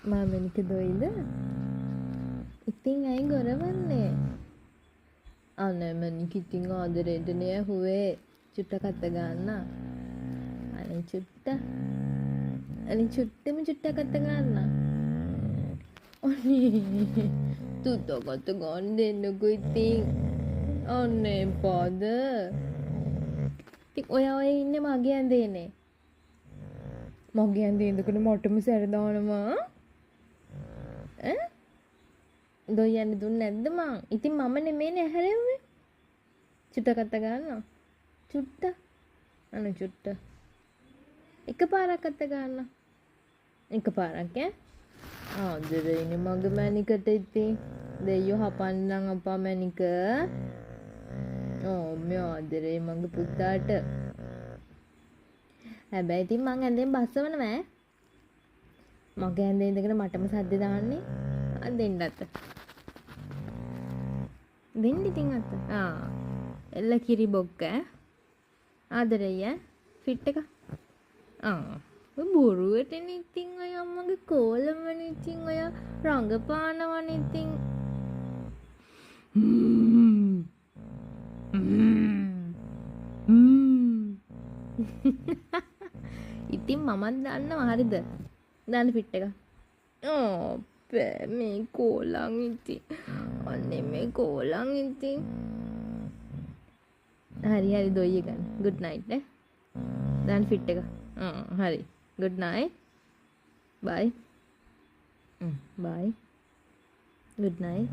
මාමනික දොයිද? ඉතින් ඇයි ගොරවන්නේ? අනේ මනික ඉතින් ආදරෙටනේ ඇහුවේ. චුට්ටක් අත ගන්න. අනේ චුට්ටම චුට්ටක් අත ගන්න. අනේ තුතක් අත ගන්න දෙන්නකෝ ඉතින්. අනේ පාද. ඉතින් ඔය ඉන්නේ මගේ ඇඳේනේ. මගේ ඇඳේ ඉඳගෙන මටම සැර දානවා. ඈ? දොයන්න දුන්නේ නැද්ද මං? ඉතින් මම නෙමෙයිනේ ඇහැරෙව්වේ. චුට්ටක් අත ගන්නවා. චුට්ට. අනේ චුට්ට. එකපාරක් අත ගන්න. එකපාරක් ඈ? ආදරේනේ මගේ මැනිකට ඉතින්. දෙයියෝ හපන්නම් අපා මැනික. මේ ආදරේ මගේ පුතාට. හැබැයි ඉතින් මං ඇඳෙන් බස්සවනවා ඈ. මගේ ඇඳේ ඉඳගෙන මටම සද්ද දාන්නේ. දෙන්න අත. දෙන්න ඉතින් අත. එල්ල කිරි බොක්ක ඈ. ආදරෙයි ඈ. ෆිට් එක. බොරුවටනේ ඉතින් ඔය අම්මගේ කෝලමනේ ඉතින් ඔය රංගපානවනේ ඉතින්. ඉතින් මමත් දන්නවා හරිද? දාන්න ෆිට් එක. බෑ මේ කෝලං ඉතින්. අනේ මේ කෝලං ඉතින්. හරි දොයිය ගන්න. good night නේ. දාන්න ෆිට් එක. හරි. good night. bye. bye. good night.